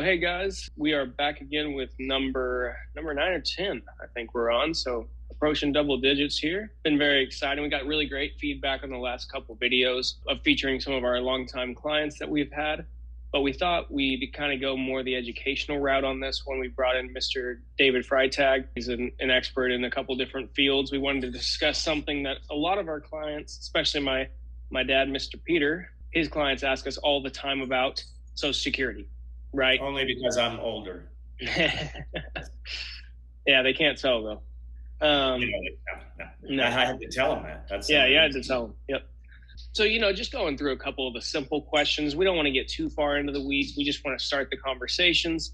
hey guys, we are back again with number 9 or 10, I think we're on. So approaching double digits here. Been very exciting. We got really great feedback on the last couple videos of featuring some of our longtime clients that we've had. But we thought we'd kind of go more the educational route on this one. We brought in Mr. David Freitag. He's an expert in a couple different fields. We wanted to discuss something that a lot of our clients, especially my dad, Mr. Peter, his clients ask us all the time about Social Security, right? Only because I'm older. Yeah, they can't tell though. No. I had to tell them that. You had to tell them. Yep. So, just going through a couple of the simple questions. We don't want to get too far into the weeds. We just want to start the conversations.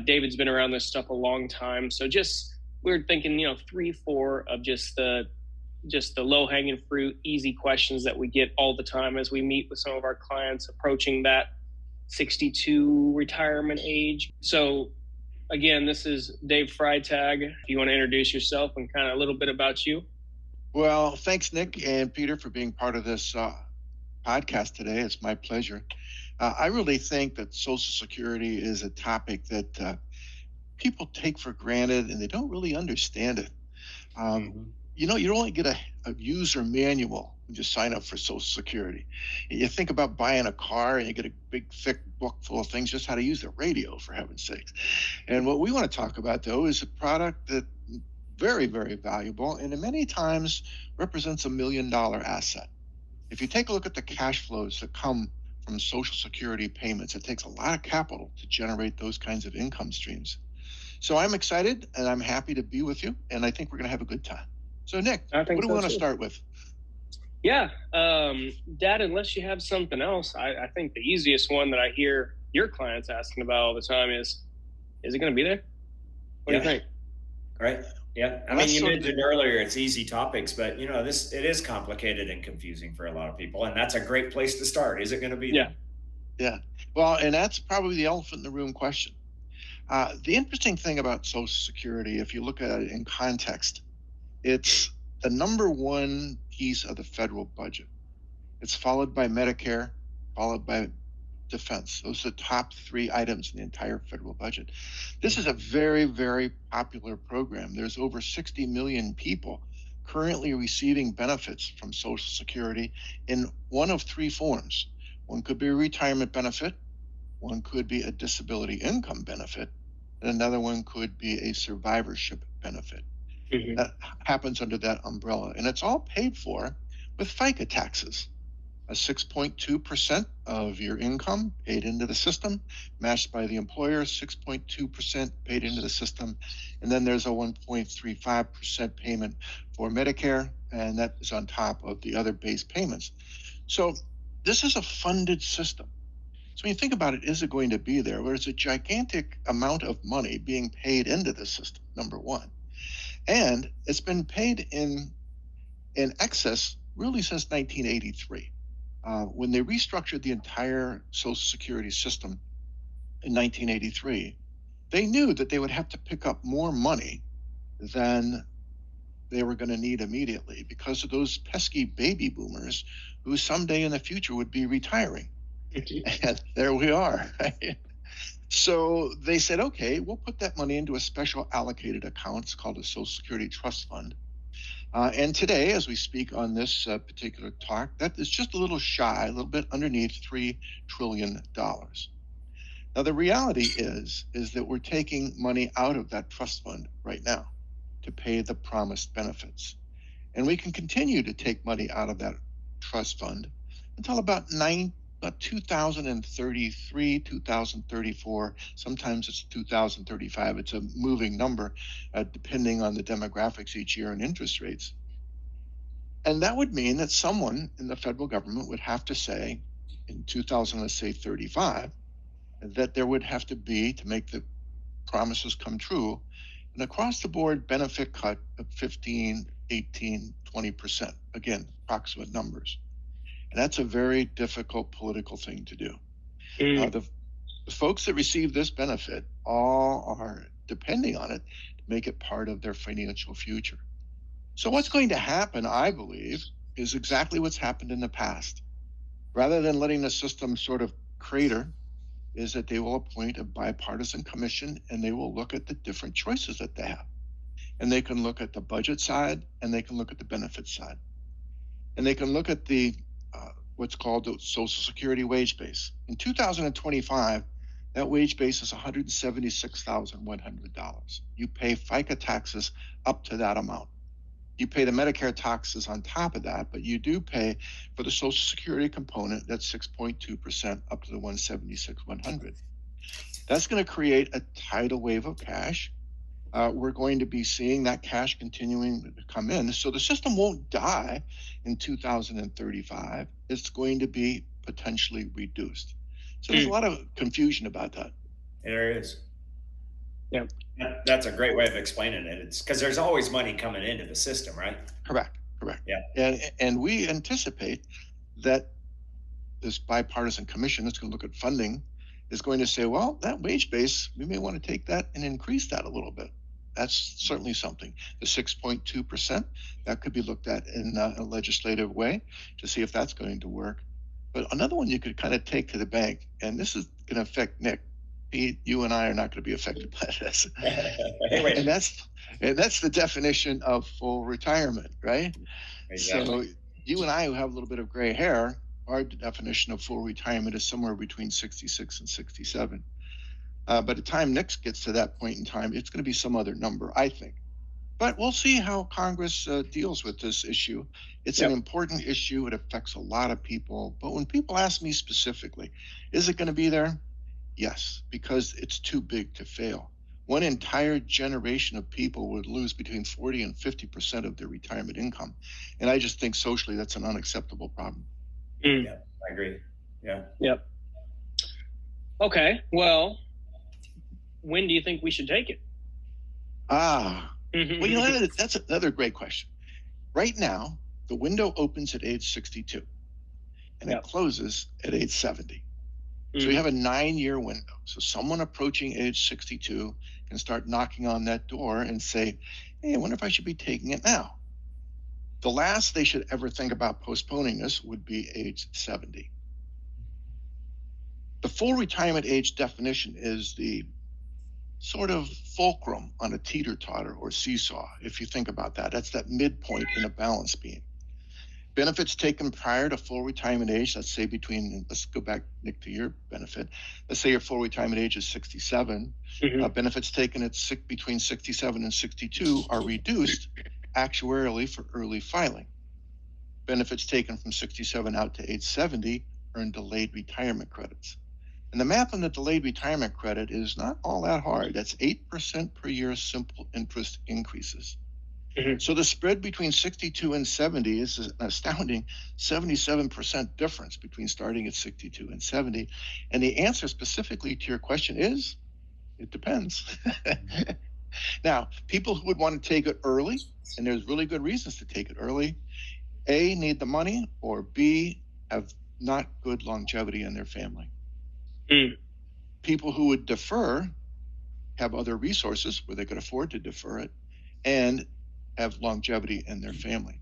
David's been around this stuff a long time. So we're thinking, 3-4 of just the low-hanging fruit, easy questions that we get all the time as we meet with some of our clients approaching that 62 retirement age. So again, this is Dave Freitag. If you want to introduce yourself and kind of a little bit about you. Well, thanks, Nick and Peter, for being part of this podcast today. It's my pleasure. I really think that Social Security is a topic that people take for granted and they don't really understand it. You only get a user manual when you sign up for Social Security. You think about buying a car and you get a big, thick book full of things, just how to use the radio, for heaven's sakes. And what we want to talk about, though, is a product that very, very valuable and many times represents $1 million asset. If you take a look at the cash flows that come from Social Security payments, it takes a lot of capital to generate those kinds of income streams. So I'm excited and I'm happy to be with you, and I think we're going to have a good time. So Nick, what do we want to start with? Yeah, Dad, unless you have something else, I think the easiest one that I hear your clients asking about all the time is it going to be there? What do you think? Right. Yeah. I mean, you mentioned earlier, it's easy topics, but it is complicated and confusing for a lot of people. And that's a great place to start. Is it going to be there? Yeah. Well, and that's probably the elephant in the room question. The interesting thing about Social Security, if you look at it in context, it's the number one piece of the federal budget. It's followed by Medicare, followed by defense. Those are the top three items in the entire federal budget. This is a very, very popular program. There's over 60 million people currently receiving benefits from Social Security in one of three forms. One could be a retirement benefit, one could be a disability income benefit, and another one could be a survivorship benefit. Mm-hmm. That happens under that umbrella. And it's all paid for with FICA taxes. A 6.2% of your income paid into the system, matched by the employer, 6.2% paid into the system. And then there's a 1.35% payment for Medicare, and that is on top of the other base payments. So this is a funded system. So when you think about it, is it going to be there? Well, there's a gigantic amount of money being paid into the system, number one. And it's been paid in excess really since 1983. When they restructured the entire Social Security system in 1983, they knew that they would have to pick up more money than they were going to need immediately because of those pesky baby boomers who someday in the future would be retiring. And there we are. Right? So they said, okay, we'll put that money into a special allocated account. It's called a Social Security Trust Fund. And today, as we speak on this particular talk, that is just a little shy, a little bit underneath $3 trillion. Now, the reality is that we're taking money out of that trust fund right now to pay the promised benefits. And we can continue to take money out of that trust fund until about 2033, 2034, sometimes it's 2035. It's a moving number depending on the demographics each year and interest rates. And that would mean that someone in the federal government would have to say in 2035 that there would have to be, to make the promises come true, an across the board benefit cut of 15, 18, 20%. Again, approximate numbers. And that's a very difficult political thing to do. The folks that receive this benefit all are depending on it to make it part of their financial future. So what's going to happen, I believe, is exactly what's happened in the past. Rather than letting the system sort of crater is that they will appoint a bipartisan commission, and they will look at the different choices that they have. And they can look at the budget side, and they can look at the benefit side. And they can look at the what's called the Social Security wage base. In 2025, that wage base is $176,100. You pay FICA taxes up to that amount. You pay the Medicare taxes on top of that, but you do pay for the Social Security component, that's 6.2% up to the 176,100. That's going to create a tidal wave of cash. We're going to be seeing that cash continuing to come in. So the system won't die in 2035. It's going to be potentially reduced. So there's a lot of confusion about that. There is. Yeah. That's a great way of explaining it. It's because there's always money coming into the system, right? Correct. Yeah. And we anticipate that this bipartisan commission that's going to look at funding is going to say, well, that wage base, we may want to take that and increase that a little bit. That's certainly something. The 6.2%, that could be looked at in a legislative way to see if that's going to work. But another one you could kind of take to the bank, and this is going to affect Nick. You and I are not going to be affected by this. and that's the definition of full retirement, right? Exactly. So you and I, who have a little bit of gray hair, our definition of full retirement is somewhere between 66 and 67. By the time Nick gets to that point in time, it's going to be some other number, I think. But we'll see how Congress deals with this issue. It's an important issue. It affects a lot of people. But when people ask me specifically, is it going to be there? Yes, because it's too big to fail. One entire generation of people would lose between 40 and 50% of their retirement income. And I just think socially that's an unacceptable problem. Yeah, I agree. Yeah. Yep. Okay. Well, when do you think we should take it? Well, that's another great question. Right now, the window opens at age 62 and it closes at age 70. So you have a 9-year window. So someone approaching age 62 can start knocking on that door and say, hey, I wonder if I should be taking it now. The last they should ever think about postponing this would be age 70. The full retirement age definition is the sort of fulcrum on a teeter-totter or seesaw, if you think about that. That's that midpoint in a balance beam. Benefits taken prior to full retirement age, let's say let's go back, Nick, to your benefit. Let's say your full retirement age is 67. Benefits taken between 67 and 62 are reduced actuarially for early filing. Benefits taken from 67 out to age 70 earn delayed retirement credits. And the math on the delayed retirement credit is not all that hard. That's 8% per year simple interest increases. So the spread between 62 and 70 is an astounding 77% difference between starting at 62 and 70. And the answer specifically to your question is, it depends. Now, people who would want to take it early, and there's really good reasons to take it early, A, need the money, or B, have not good longevity in their family. People who would defer have other resources where they could afford to defer it and have longevity in their family.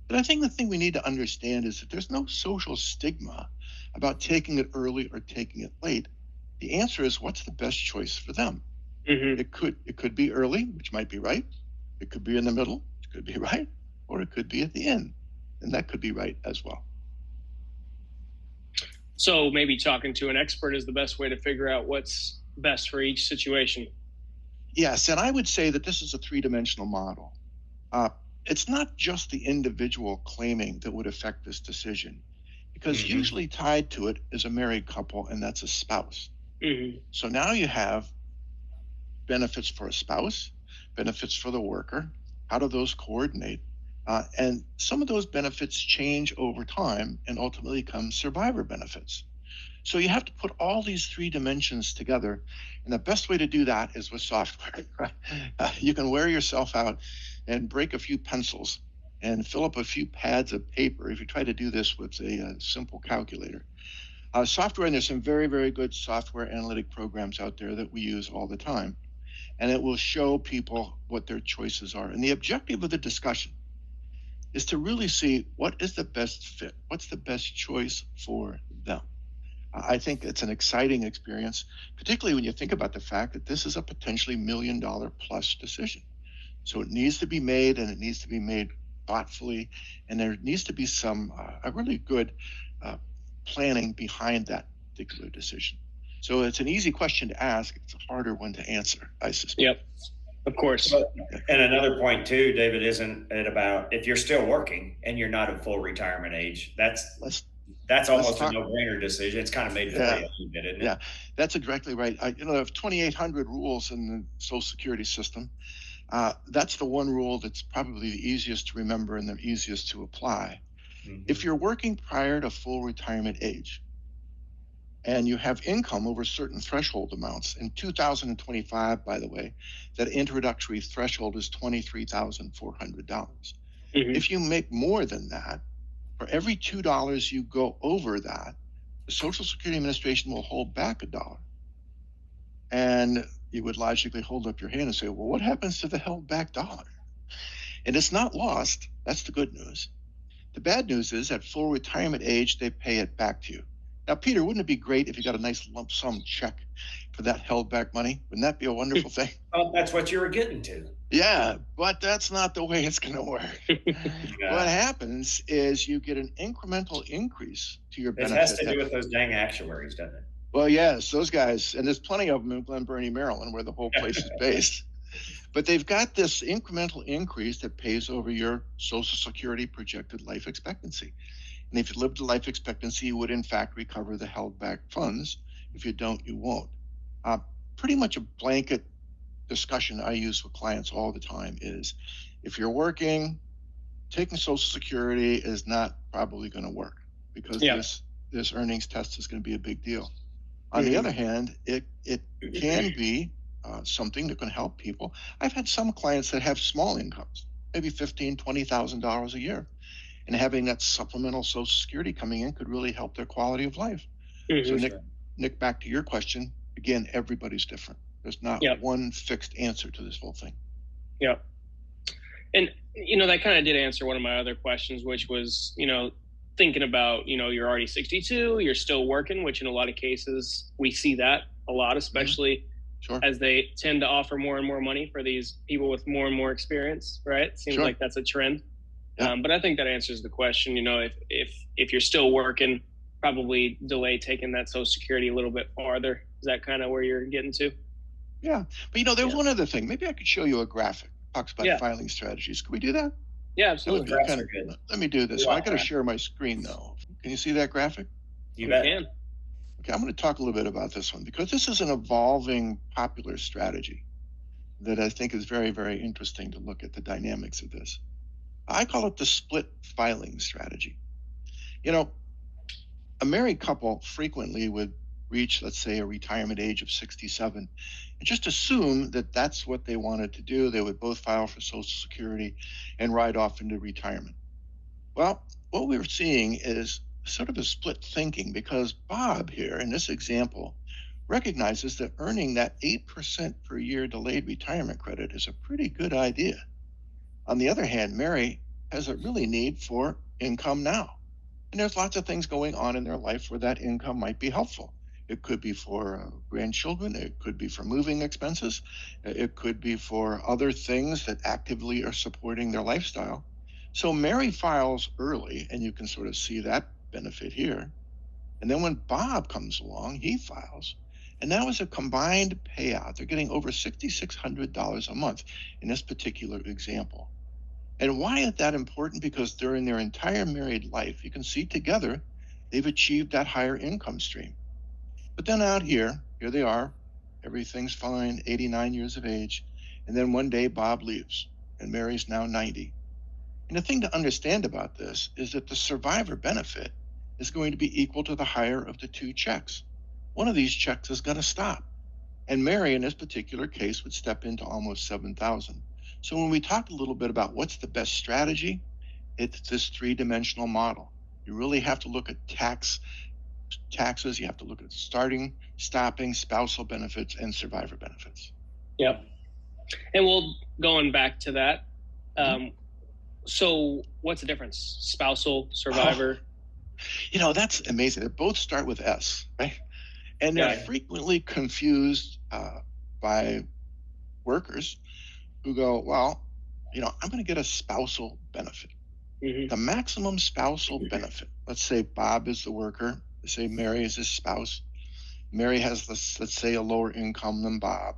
But I think the thing we need to understand is that there's no social stigma about taking it early or taking it late. The answer is, what's the best choice for them? It could be early, which might be right. It could be in the middle, which could be right, or it could be at the end, and that could be right as well. So maybe talking to an expert is the best way to figure out what's best for each situation. Yes, and I would say that this is a three-dimensional model. It's not just the individual claiming that would affect this decision, because usually tied to it is a married couple, and that's a spouse. So now you have benefits for a spouse, benefits for the worker. How do those coordinate? And some of those benefits change over time and ultimately become survivor benefits. So you have to put all these three dimensions together. And the best way to do that is with software. You can wear yourself out and break a few pencils and fill up a few pads of paper if you try to do this with a simple calculator. Software, and there's some very, very good software analytic programs out there that we use all the time. And it will show people what their choices are. And the objective of the discussion is to really see what is the best fit, what's the best choice for them. I think it's an exciting experience, particularly when you think about the fact that this is a potentially $1 million plus decision. So it needs to be made, and it needs to be made thoughtfully, and there needs to be some a really good planning behind that particular decision. So it's an easy question to ask. It's a harder one to answer, I suspect. Yep, of course. And another point too, David, isn't it about if you're still working and you're not at full retirement age, that's almost a no-brainer decision. It's kind of made for you a little bit, isn't it? Yeah, that's exactly right. There are 2,800 rules in the Social Security system. That's the one rule that's probably the easiest to remember and the easiest to apply. Mm-hmm. If you're working prior to full retirement age and you have income over certain threshold amounts, in 2025, by the way, that introductory threshold is $23,400. Mm-hmm. If you make more than that, for every $2 you go over that, the Social Security Administration will hold back $1. And you would logically hold up your hand and say, well, what happens to the held back dollar? And it's not lost. That's the good news. The bad news is at full retirement age, they pay it back to you. Now, Peter, wouldn't it be great if you got a nice lump sum check for that held back money? Wouldn't that be a wonderful thing? Well, that's what you were getting to. Yeah, but that's not the way it's going to work. Yeah. What happens is you get an incremental increase to your benefit. It has to do with those dang actuaries, doesn't it? Well, yes, those guys, and there's plenty of them in Glen Burnie, Maryland, where the whole place is based. But they've got this incremental increase that pays over your Social Security projected life expectancy. And if you live to life expectancy, you would in fact recover the held back funds. If you don't, you won't. Pretty much a blanket discussion I use with clients all the time is if you're working, taking Social Security is not probably going to work because this earnings test is going to be a big deal. On the other hand, it can be something that can help people. I've had some clients that have small incomes, maybe $15,000, $20,000 a year, and having that supplemental Social Security coming in could really help their quality of life. Mm-hmm. So, Nick, back to your question, again, everybody's different. There's not one fixed answer to this whole thing. Yeah. And, that kind of did answer one of my other questions, which was, thinking about, you're already 62, you're still working, which in a lot of cases we see that a lot, especially as they tend to offer more and more money for these people with more and more experience, right? Seems like that's a trend. Yeah. But I think that answers the question, if you're still working, probably delay taking that Social Security a little bit farther. Is that kind of where you're getting to? Yeah. But, there's one other thing. Maybe I could show you a graphic that talks about filing strategies. Can we do that? Yeah, absolutely. Let me do this. I got to share my screen, though. Can you see that graphic? You bet. Can. Okay, I'm going to talk a little bit about this one because this is an evolving popular strategy that I think is very, very interesting to look at the dynamics of this. I call it the split filing strategy. A married couple frequently would reach, let's say, a retirement age of 67 and just assume that that's what they wanted to do. They would both file for Social Security and ride off into retirement. Well, what we're seeing is sort of a split thinking because Bob here in this example recognizes that earning that 8% per year delayed retirement credit is a pretty good idea. On the other hand, Mary has a really need for income now. And there's lots of things going on in their life where that income might be helpful. It could be for grandchildren. It could be for moving expenses. It could be for other things that actively are supporting their lifestyle. So Mary files early, and you can sort of see that benefit here. And then when Bob comes along, he files. And that was a combined payout. They're getting over $6,600 a month in this particular example. And why is that important? Because during their entire married life, you can see together, they've achieved that higher income stream. But then out here they are, everything's fine, 89 years of age. And then one day Bob leaves and Mary's now 90. And the thing to understand about this is that the survivor benefit is going to be equal to the higher of the two checks. One of these checks is going to stop. And Mary, in this particular case, would step into almost $7,000. So when we talk a little bit about what's the best strategy, it's this three-dimensional model. You really have to look at taxes, you have to look at starting, stopping, spousal benefits, and survivor benefits. Yep. And going back to that, so what's the difference? Spousal, survivor? That's amazing. They both start with S, right? And they're frequently confused by workers who go, well, I'm going to get a spousal benefit. Mm-hmm. The maximum spousal benefit, let's say Bob is the worker, let's say Mary is his spouse. Mary has, let's say, a lower income than Bob.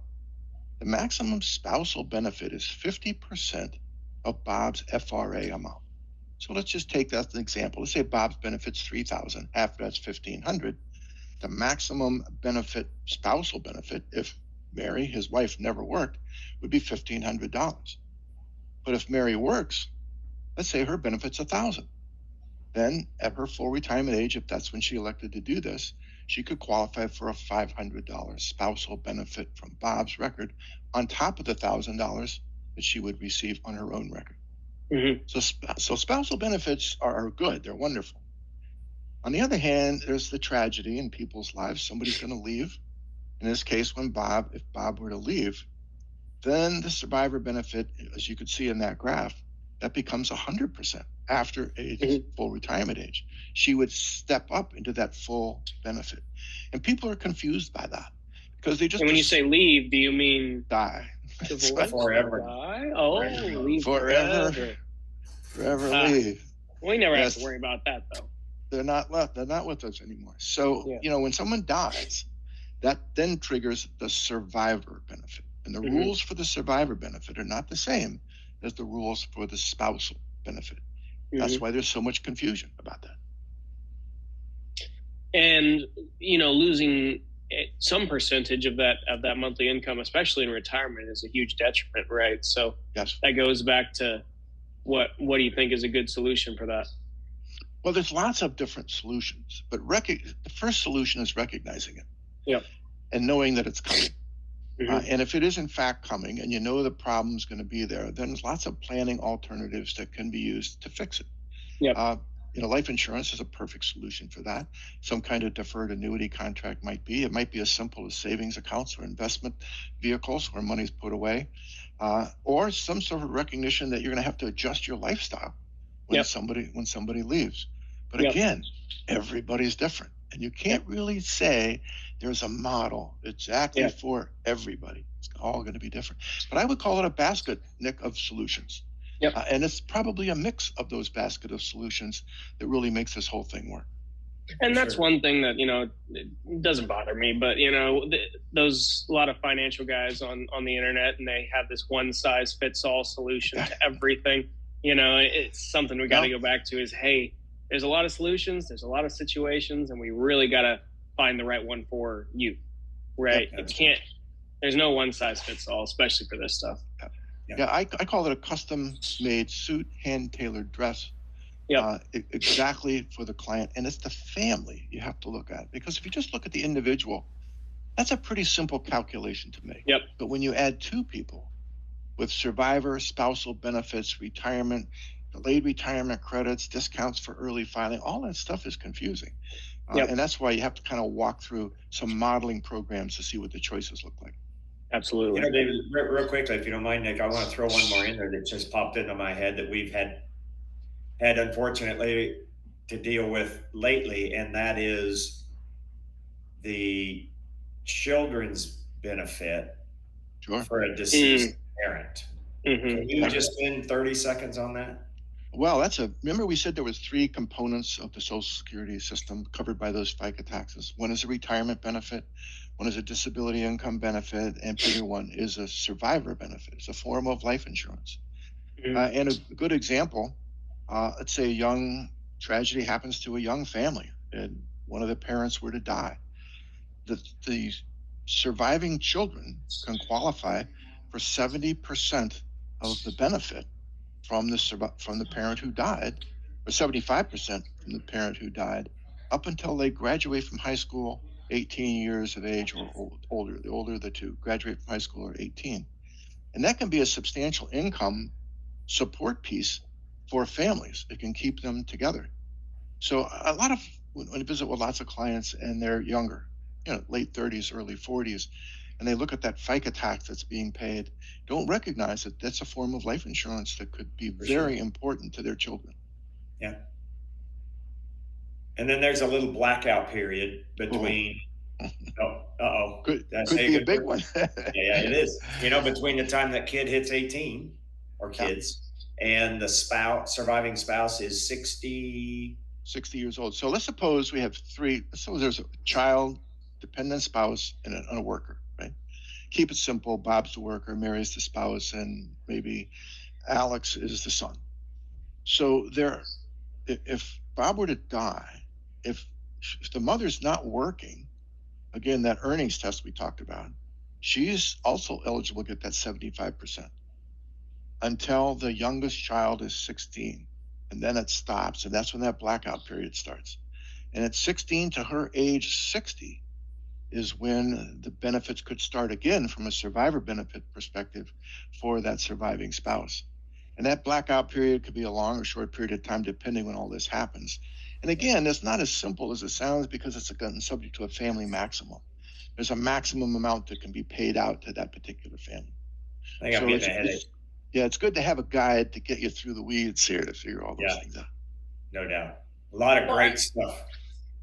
The maximum spousal benefit is 50% of Bob's FRA amount. So let's just take that as an example. Let's say Bob's benefit's $3,000, half of that's $1,500. The maximum benefit, spousal benefit, if Mary, his wife, never worked, would be $1,500. But if Mary works, let's say her benefit's $1,000. Then at her full retirement age, if that's when she elected to do this, she could qualify for a $500 spousal benefit from Bob's record on top of the $1,000 that she would receive on her own record. Mm-hmm. So spousal benefits are good. They're wonderful. On the other hand, there's the tragedy in people's lives. Somebody's going to leave. In this case, if Bob were to leave, then the survivor benefit, as you could see in that graph, that becomes 100% after full retirement age. She would step up into that full benefit. And people are confused by that because they just... And when you say leave, do you mean... Die. Forever. Die? Oh, leave forever. Forever leave. We never have to worry about that, though. They're not with us anymore. So, when someone dies, that then triggers the survivor benefit. And the rules for the survivor benefit are not the same as the rules for the spousal benefit. That's why there's so much confusion about that. And, losing some percentage of that monthly income, especially in retirement, is a huge detriment, right? So that goes back to what do you think is a good solution for that? Well, there's lots of different solutions, but the first solution is recognizing it and knowing that it's coming. And if it is in fact coming and the problem's going to be there, then there's lots of planning alternatives that can be used to fix it. Life insurance is a perfect solution for that. Some kind of deferred annuity contract might be. It might be as simple as savings accounts or investment vehicles where money's put away, or some sort of recognition that you're going to have to adjust your lifestyle when somebody leaves. But again, everybody's different, and you can't really say there's a model exactly for everybody. It's all going to be different. But I would call it a basket, Nick, of solutions. And it's probably a mix of those basket of solutions that really makes this whole thing work. And that's one thing that, it doesn't bother me, but, those a lot of financial guys on the internet, and they have this one size fits all solution to everything. It's something we got to go back to is, hey, there's a lot of solutions, there's a lot of situations, and we really got to find the right one for you, right? There's no one size fits all, especially for this stuff. I call it a custom-made suit, hand-tailored dress, exactly for the client. And it's the family you have to look at, because if you just look at the individual, that's a pretty simple calculation to make. But when you add two people with survivor, spousal benefits, retirement, delayed retirement credits, discounts for early filing, all that stuff is confusing. And that's why you have to kind of walk through some modeling programs to see what the choices look like. Absolutely. David, real quickly, if you don't mind, Nick, I want to throw one more in there that just popped into my head that we've had unfortunately to deal with lately, and that is the children's benefit for a deceased parent. Can you just spend 30 seconds on that? Well, remember we said there was three components of the Social Security system covered by those FICA taxes. One is a retirement benefit, one is a disability income benefit, and the other one is a survivor benefit. It's a form of life insurance. And a good example, let's say a young tragedy happens to a young family and one of the parents were to die. The surviving children can qualify for 70% of the benefit from the parent who died, or 75% from the parent who died, up until they graduate from high school, 18 years of age or older. The older of the two graduate from high school or 18. And that can be a substantial income support piece for families. It can keep them together. So when I visit with lots of clients and they're younger, late 30s, early 40s, and they look at that FICA tax that's being paid, don't recognize that that's a form of life insurance that could be very important to their children. And then there's a little blackout period between. Could be a big one. Yeah, it is. Between the time that kid hits 18 or kids and the surviving spouse is 60 years old. So let's suppose we have three. So there's a child, dependent spouse, and a worker, right? Keep it simple. Bob's the worker, Mary's the spouse, and maybe Alex is the son. So if Bob were to die, if the mother's not working, again, that earnings test we talked about, she's also eligible to get that 75% until the youngest child is 16. And then it stops. And that's when that blackout period starts. And at 16 to her age 60 is when the benefits could start again from a survivor benefit perspective for that surviving spouse. And that blackout period could be a long or short period of time, depending when all this happens. And again, it's not as simple as it sounds because it's subject to a family maximum. There's a maximum amount that can be paid out to that particular family. I think I'm getting a headache. It's good to have a guide to get you through the weeds here to figure all those things out. No doubt. A lot of great stuff.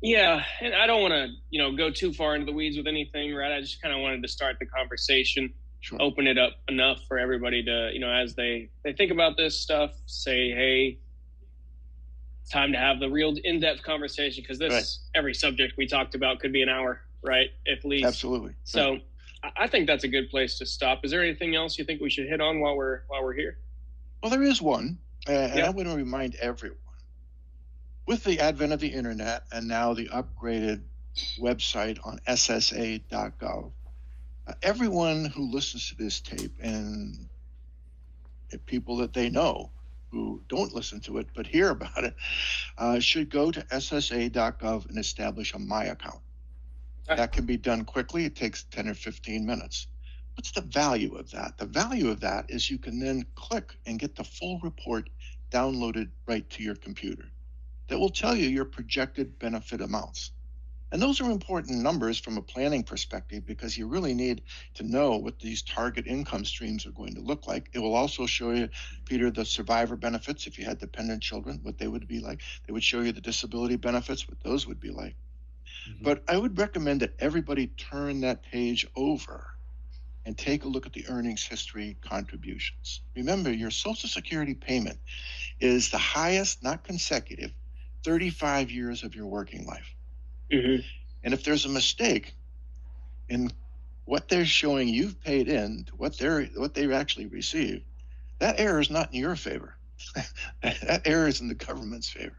Yeah, and I don't want to, go too far into the weeds with anything, right? I just kind of wanted to start the conversation, open it up enough for everybody to, as they think about this stuff, say, hey, it's time to have the real in-depth conversation, because every subject we talked about could be an hour, right? At least. Absolutely. So I think that's a good place to stop. Is there anything else you think we should hit on while we're here? Well, there is one, and I want to remind everyone. With the advent of the internet and now the upgraded website on ssa.gov, everyone who listens to this tape and people that they know who don't listen to it but hear about it should go to ssa.gov and establish a My account. That can be done quickly. It takes 10 or 15 minutes. What's the value of that? The value of that is you can then click and get the full report downloaded right to your computer that will tell you your projected benefit amounts. And those are important numbers from a planning perspective because you really need to know what these target income streams are going to look like. It will also show you, Peter, the survivor benefits if you had dependent children, what they would be like. They would show you the disability benefits, what those would be like. Mm-hmm. But I would recommend that everybody turn that page over and take a look at the earnings history contributions. Remember, your Social Security payment is the highest, not consecutive, 35 years of your working life. Mm-hmm. And if there's a mistake in what they're showing you've paid in to what they've actually received, that error is not in your favor. That error is in the government's favor.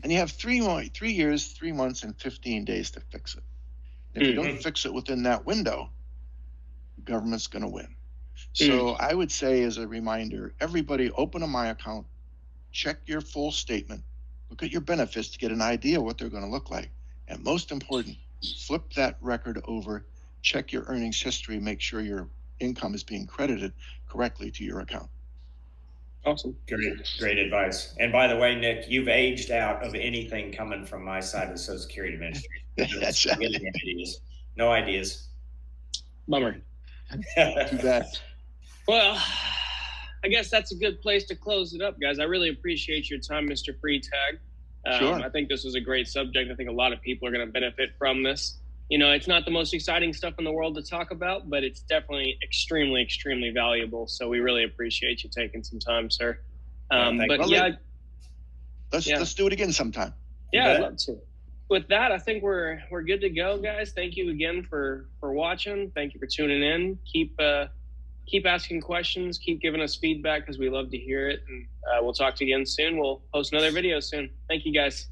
And you have 3 years, 3 months, and 15 days to fix it. If you don't fix it within that window, the government's going to win. So I would say, as a reminder, everybody open a My account, check your full statement, look at your benefits to get an idea what they're going to look like. And most important, flip that record over, check your earnings history, make sure your income is being credited correctly to your account. Awesome. Great advice. And by the way, Nick, you've aged out of anything coming from my side of the Social Security Administration. That's right. No ideas. Bummer. Too bad. Well, I guess that's a good place to close it up, guys. I really appreciate your time, Mr. Freitag. Sure. I think this was a great subject. I think a lot of people are going to benefit from this. It's not the most exciting stuff in the world to talk about, but it's definitely extremely, extremely valuable. So we really appreciate you taking some time, sir. Let's do it again sometime. Yeah, I'd love to. With that, I think we're good to go, guys. Thank you again for watching. Thank you for tuning in. Keep asking questions. Keep giving us feedback because we love to hear it. And we'll talk to you again soon. We'll post another video soon. Thank you, guys.